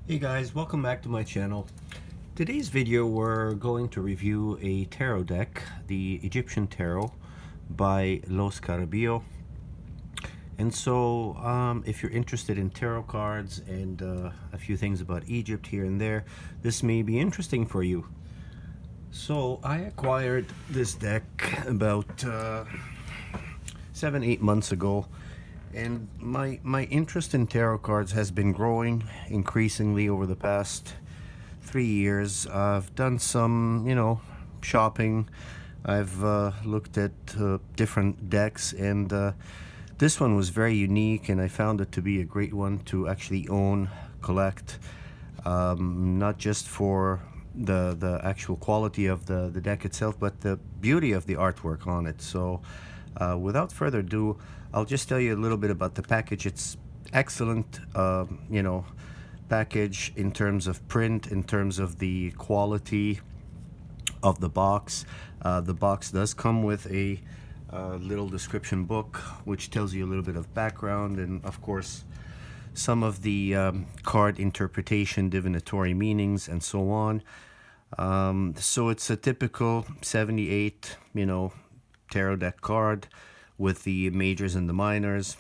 Hey guys, welcome back to my channel. Today's video we're going to review a tarot deck, the Egyptian Tarot by Lo Scarabeo. And so if you're interested in tarot cards and a few things about Egypt here and there, this may be interesting for you. So I acquired this deck about 7-8 months ago, and my interest in tarot cards has been growing increasingly over the past 3 years. I've done some, shopping. I've looked at different decks, and this one was very unique, and I found it to be a great one to actually own, collect, not just for the actual quality of the deck itself, but the beauty of the artwork on it. So without further ado, I'll just tell you a little bit about the package. It's excellent, package in terms of print, in terms of the quality of the box. The box does come with a little description book which tells you a little bit of background and of course some of the card interpretation, divinatory meanings, and so on. So it's a typical 78, tarot deck card with the majors and the minors.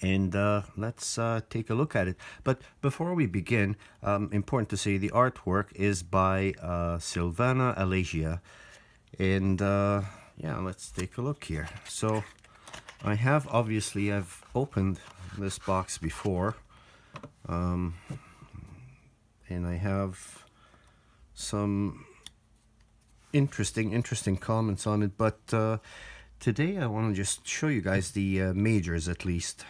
And let's take a look at it. But before we begin, important to say the artwork is by Silvana Alasia. And yeah, let's take a look here. So I've opened this box before, and I have some interesting comments on it, but today I want to just show you guys the majors at least.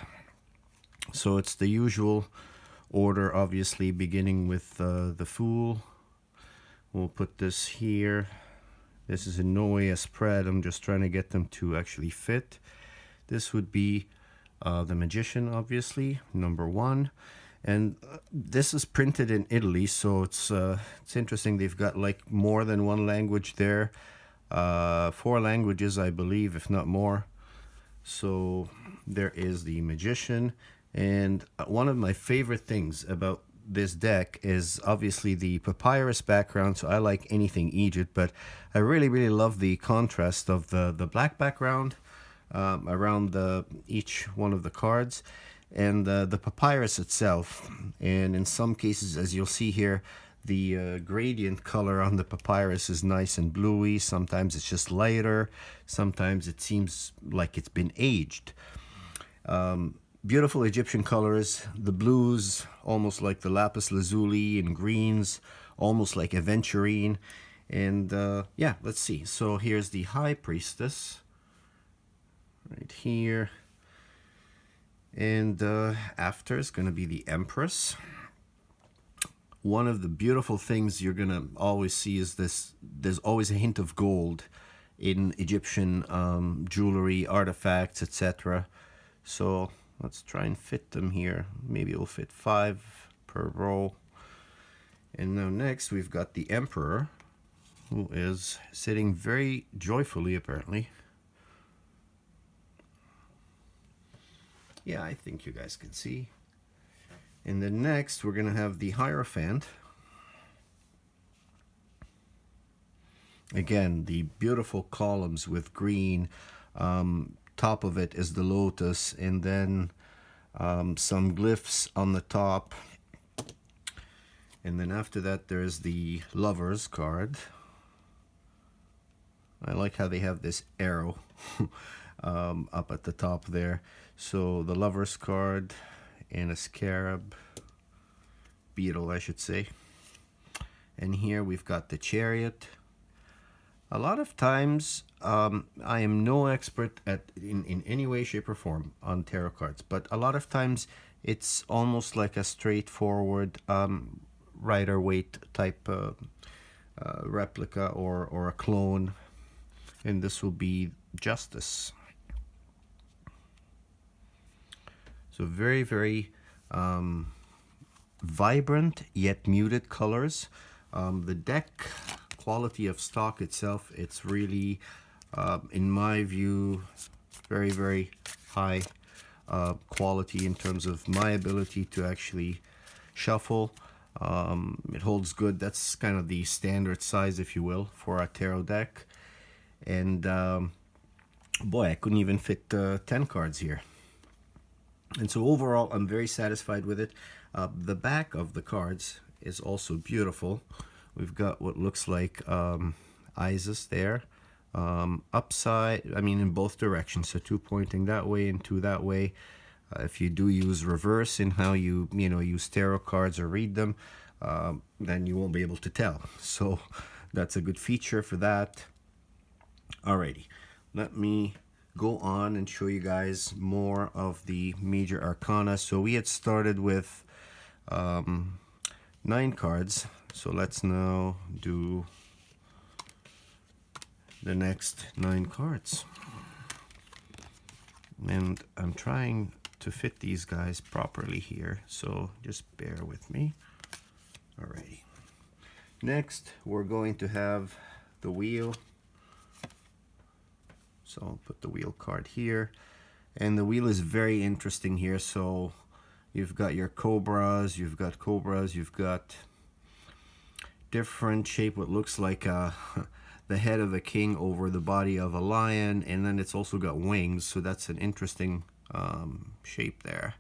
So it's the usual order, obviously, beginning with the Fool. We'll put this here. This is in no way a spread. I'm just trying to get them to actually fit. This would be the Magician, obviously, number 1. And this is printed in Italy, so it's interesting. They've got like more than one language there. 4 languages, I believe, if not more. So there is the Magician. And one of my favorite things about this deck is obviously the papyrus background. So I like anything Egypt, but I really love the contrast of the black background around each one of the cards, and the papyrus itself. And in some cases, as you'll see here, the gradient color on the papyrus is nice and bluey. Sometimes it's just lighter. Sometimes it seems like it's been aged. Beautiful Egyptian colors. The blues, almost like the lapis lazuli, and greens, almost like aventurine. And yeah, let's see. So here's the High Priestess right here. And after is going to be the Empress. One of the beautiful things you're going to always see is this. There's always a hint of gold in Egyptian jewelry, artifacts, etc. So let's try and fit them here. Maybe it'll fit 5 per row. And now next we've got the Emperor, who is sitting very joyfully, apparently. Yeah, I think you guys can see. And then next we're going to have the Hierophant. Again, the beautiful columns with green. Top of it is the lotus, and then some glyphs on the top. And then after that there's the Lovers card. I like how they have this arrow up at the top there. So the Lovers card and a scarab, beetle I should say. And here we've got the Chariot. A lot of times, I am no expert in any way, shape, or form on tarot cards, but a lot of times it's almost like a straightforward Rider Waite type replica or a clone, and this will be Justice. So very vibrant yet muted colors. The deck quality of stock itself, it's really, in my view, very high quality in terms of my ability to actually shuffle. It holds good. That's kind of the standard size, if you will, for a tarot deck. And boy, I couldn't even fit 10 cards here. And so overall, I'm very satisfied with it. The back of the cards is also beautiful. We've got what looks like Isis there. Upside, I mean in both directions, so 2 pointing that way and 2 that way. If you do use reverse in how you use tarot cards or read them, then you won't be able to tell. So that's a good feature for that. Alrighty, let me go on and show you guys more of the major arcana. So we had started with 9 cards, so let's now do the next 9 cards. And I'm trying to fit these guys properly here, so just bear with me. Alrighty. Next, we're going to have the wheel. So I'll put the wheel card here. And the wheel is very interesting here. So you've got your cobras, you've got different shape, what looks like the head of a king over the body of a lion, and then it's also got wings, so that's an interesting shape there.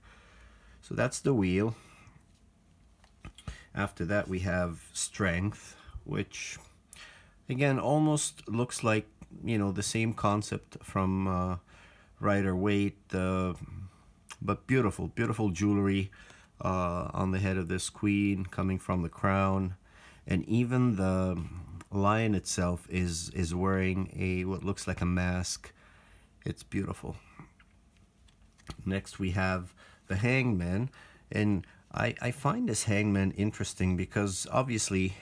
So that's the wheel. After that we have strength, which again almost looks like, you know, the same concept from Rider Waite, but beautiful jewelry on the head of this queen coming from the crown, and even the lion itself is wearing a what looks like a mask. It's beautiful. Next we have the hangman, and I find this hangman interesting because obviously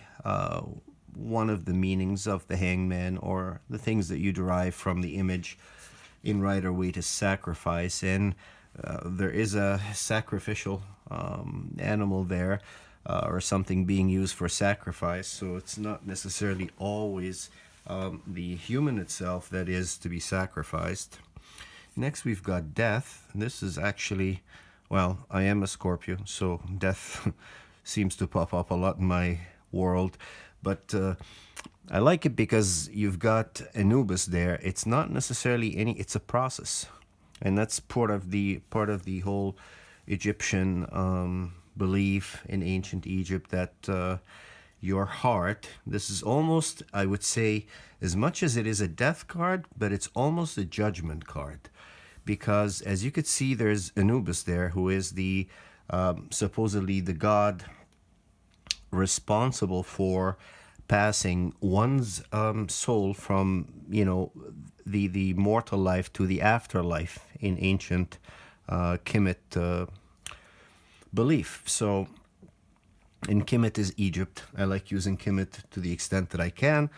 one of the meanings of the hangman, or the things that you derive from the image in Rider Waite, is sacrifice, and there is a sacrificial animal there, or something being used for sacrifice, so it's not necessarily always the human itself that is to be sacrificed. Next we've got death. This is actually, well, I am a Scorpio, so death seems to pop up a lot in my world, but I like it because you've got Anubis there. It's not necessarily any, it's a process, and that's part of the whole Egyptian belief in ancient Egypt, that your heart, this is almost, I would say, as much as it is a death card, but it's almost a judgment card, because as you could see, there's Anubis there, who is the supposedly the god responsible for passing one's soul from, you know, the mortal life to the afterlife in ancient Kemet belief. So, and Kemet is Egypt. I like using Kemet to the extent that I can.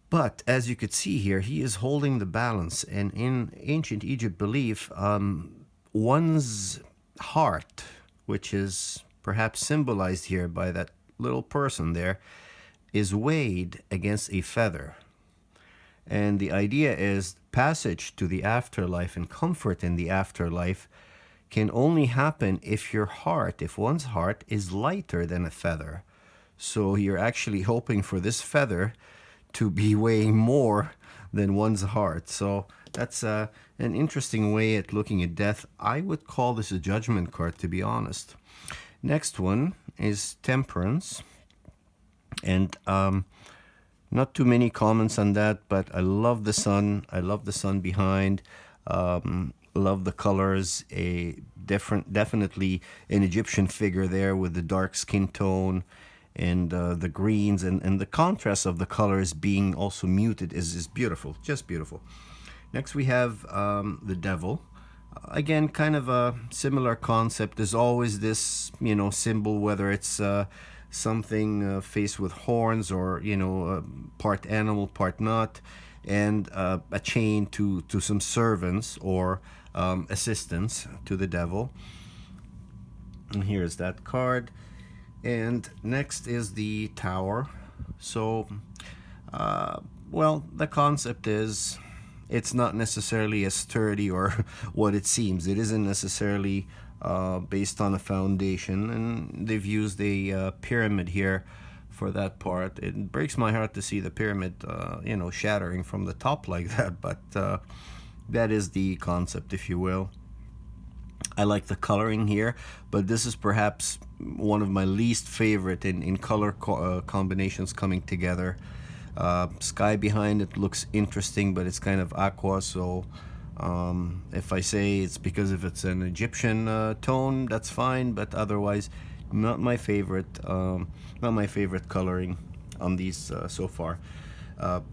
But as you could see here, he is holding the balance. And in ancient Egypt belief, one's heart, which is perhaps symbolized here by that little person there, is weighed against a feather. And the idea is passage to the afterlife and comfort in the afterlife can only happen if your heart, if one's heart is lighter than a feather. So you're actually hoping for this feather to be weighing more than one's heart. So that's an interesting way at looking at death. I would call this a judgment card, to be honest. Next one is temperance. And not too many comments on that, but I love the sun. I love the sun behind. Love the colors. Definitely an Egyptian figure there with the dark skin tone and the greens, and the contrast of the colors being also muted is beautiful, just beautiful. Next we have the devil. Again, kind of a similar concept. There's always this, you know, symbol, whether it's something faced with horns, or, you know, part animal, part not, and a chain to some servants or assistants to the devil. And here's that card. And next is the tower. So, well, the concept is it's not necessarily as sturdy or what it seems. It isn't necessarily based on a foundation, and they've used a pyramid here for that part. It breaks my heart to see the pyramid, shattering from the top like that, but that is the concept, if you will. I like the coloring here, but this is perhaps one of my least favorite in color combinations coming together. Sky behind it looks interesting, but it's kind of aqua, so if I say it's because if it's an Egyptian tone, that's fine, but otherwise not my favorite coloring on these so far.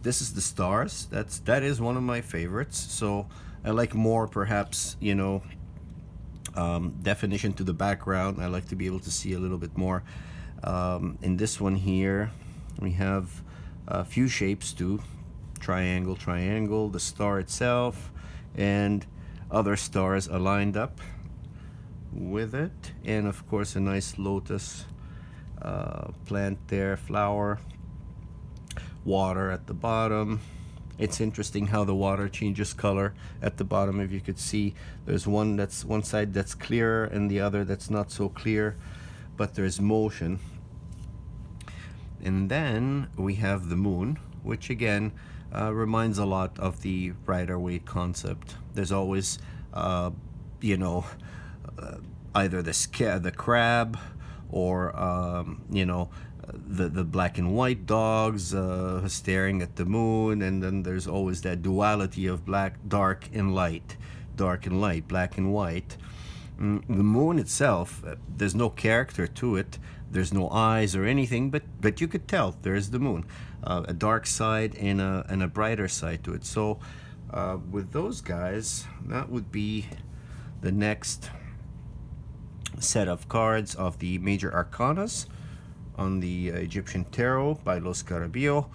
This is the stars. That is one of my favorites, so I like more perhaps, definition to the background. I like to be able to see a little bit more. In this one here, we have a few shapes too. Triangle, the star itself, and other stars aligned up with it. And of course a nice lotus plant there, flower, water at the bottom. It's interesting how the water changes color at the bottom. If you could see, there's one side that's clearer and the other that's not so clear, but there's motion. And then we have the moon, which again reminds a lot of the Rider Waite concept. There's always either the crab or the black and white dogs staring at the moon, and then there's always that duality of dark and light, black and white. The moon itself, there's no character to it, there's no eyes or anything, but you could tell there's the moon, a dark side and a brighter side to it. So with those guys, that would be the next set of cards of the major arcanas on the Egyptian Tarot by Lo Scarabeo.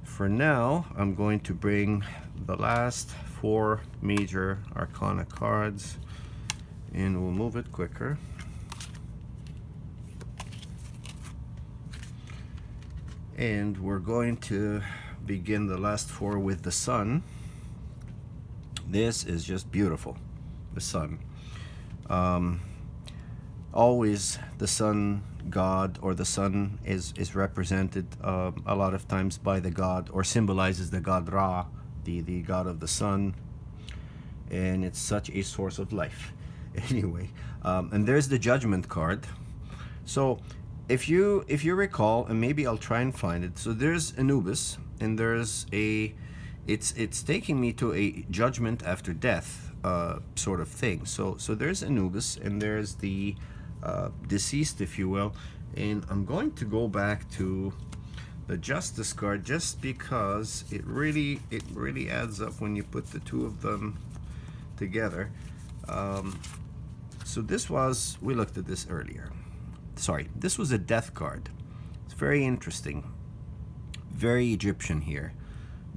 For now, I'm going to bring the last 4 major arcana cards, and we'll move it quicker. And we're going to begin the last 4 with the sun. This is just beautiful, the sun. Always the sun god, or the sun is represented a lot of times by the god, or symbolizes the god Ra, the god of the sun, and it's such a source of life. Anyway, and there's the judgment card. So if you recall, and maybe I'll try and find it, so there's Anubis, and there's it's taking me to a judgment after death sort of thing. So there's Anubis, and there's the deceased, if you will, and I'm going to go back to the Justice card just because it really adds up when you put the two of them together. So we looked at this earlier. Sorry, this was a death card. It's very interesting, very Egyptian here.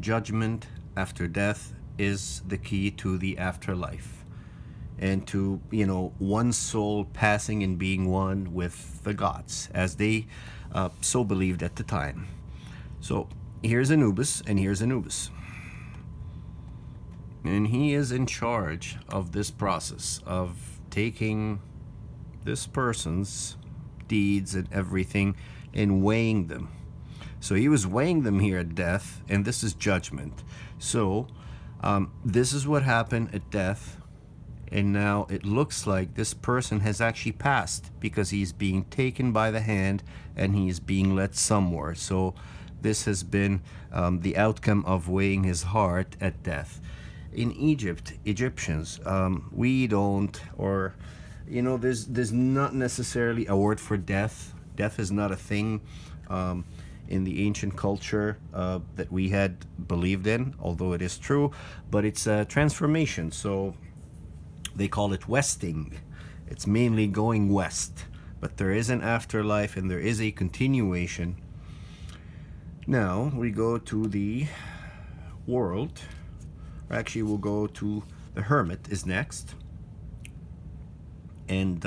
Judgment after death is the key to the afterlife, and to one soul passing and being one with the gods, as they so believed at the time. So here's Anubis, and here's Anubis, and he is in charge of this process of taking this person's deeds and everything and weighing them. So he was weighing them here at death, and this is judgment. So this is what happened at death. And now it looks like this person has actually passed, because he's being taken by the hand and he's being led somewhere. So this has been the outcome of weighing his heart at death. In Egyptians, we don't, or there's not necessarily a word for death. Death is not a thing in the ancient culture that we had believed in, although it is true, but it's a transformation. So they call it westing. It's mainly going west, but there is an afterlife and there is a continuation. Now we go to the world. Actually, we'll go to the Hermit is next. And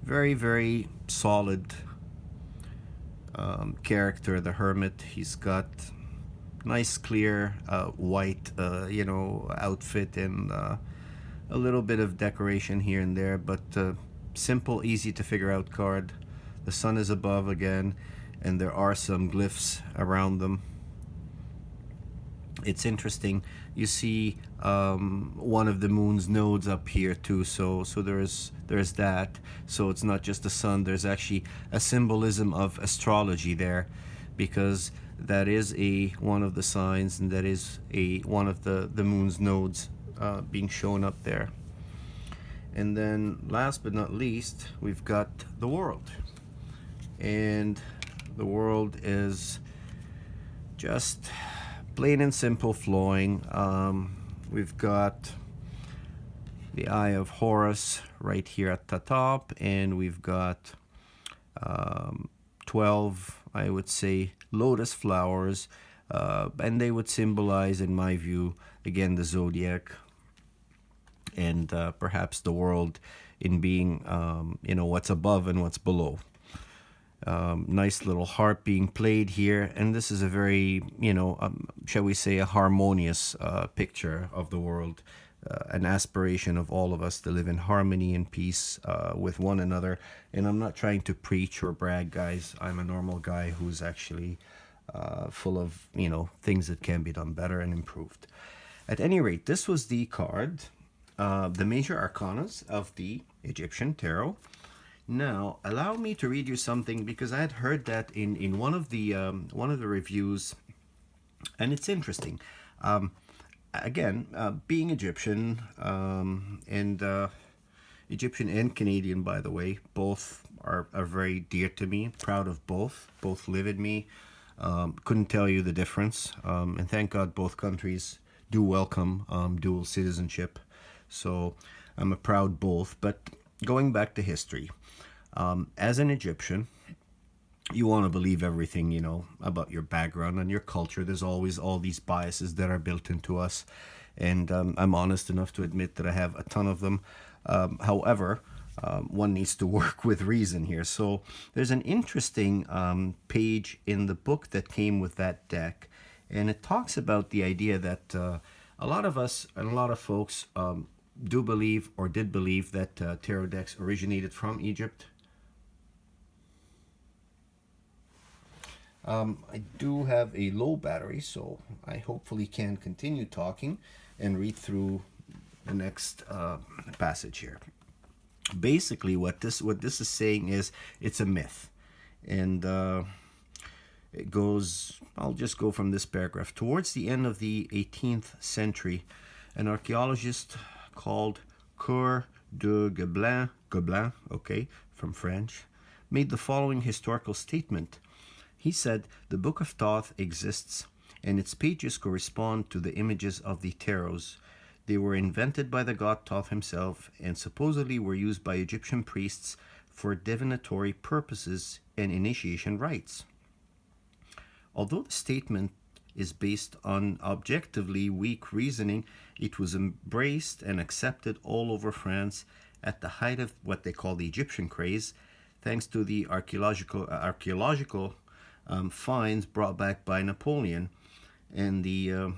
very, very solid character, the Hermit. He's got nice, clear, white, outfit, and A little bit of decoration here and there, but simple, easy to figure out card. The sun is above again, and there are some glyphs around them. It's interesting. You see one of the moon's nodes up here too. So there's that. So it's not just the sun. There's actually a symbolism of astrology there, because that is one of the signs, and that is one of the moon's nodes being shown up there. And then last but not least, we've got the world. And the world is just plain and simple flowing. We've got the Eye of Horus right here at the top, and we've got 12, I would say, lotus flowers, and they would symbolize, in my view, again, the zodiac, and perhaps the world in being, what's above and what's below. Nice little harp being played here, and this is a very, shall we say, a harmonious picture of the world, an aspiration of all of us to live in harmony and peace with one another. And I'm not trying to preach or brag, guys. I'm a normal guy who's actually full of, things that can be done better and improved. At any rate, this was the card, the major arcanas of the Egyptian tarot. Now, allow me to read you something, because I had heard that in one of the reviews, and it's interesting. Again, being Egyptian, and Egyptian and Canadian, by the way, both are very dear to me. Proud of both. Both live in me. Couldn't tell you the difference. And thank God both countries do welcome dual citizenship. So I'm a proud both. But going back to history, as an Egyptian, you want to believe everything, about your background and your culture. There's always all these biases that are built into us. And I'm honest enough to admit that I have a ton of them. However, one needs to work with reason here. So there's an interesting page in the book that came with that deck. And it talks about the idea that a lot of us and a lot of folks do believe, or did believe, that tarot decks originated from Egypt. I do have a low battery, so I hopefully can continue talking and read through the next passage here. Basically, what this is saying is it's a myth, and it goes. I'll just go from this paragraph. Towards the end of the 18th century, an archaeologist called Coeur de Gobelin, okay, from French, made the following historical statement. He said, "The Book of Thoth exists, and its pages correspond to the images of the tarots. They were invented by the god Thoth himself, and supposedly were used by Egyptian priests for divinatory purposes and initiation rites." Although the statement is based on objectively weak reasoning, it was embraced and accepted all over France at the height of what they call the Egyptian craze, thanks to the archaeological finds brought back by Napoleon and the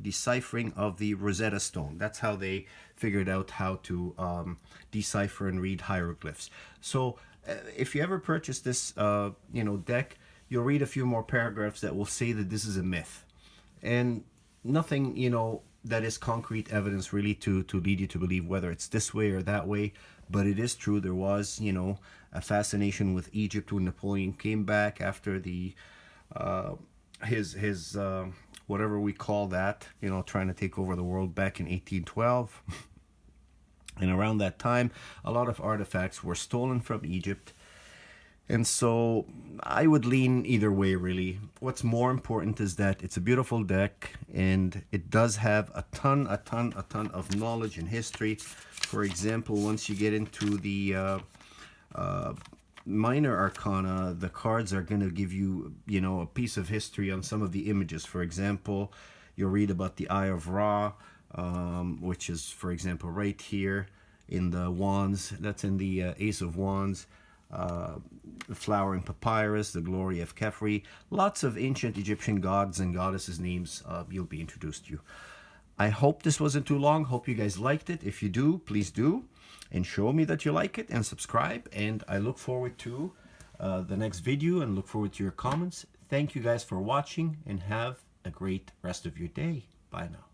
deciphering of the Rosetta Stone. That's how they figured out how to decipher and read hieroglyphs. So if you ever purchase this deck, you'll read a few more paragraphs that will say that this is a myth, and nothing that is concrete evidence really to lead you to believe whether it's this way or that way. But it is true, there was a fascination with Egypt when Napoleon came back after the his whatever we call that, trying to take over the world back in 1812. And around that time, a lot of artifacts were stolen from Egypt. And so I would lean either way, really. What's more important is that it's a beautiful deck, and it does have a ton of knowledge and history. For example, once you get into the minor arcana, the cards are going to give you, a piece of history on some of the images. For example, you'll read about the Eye of Ra, which is, for example, right here in the Wands. That's in the Ace of Wands. The flowering papyrus, the glory of Khepri. Lots of ancient Egyptian gods and goddesses' names you'll be introduced to. I hope this wasn't too long. Hope you guys liked it. If you do, please do. And show me that you like it and subscribe. And I look forward to the next video and look forward to your comments. Thank you guys for watching and have a great rest of your day. Bye now.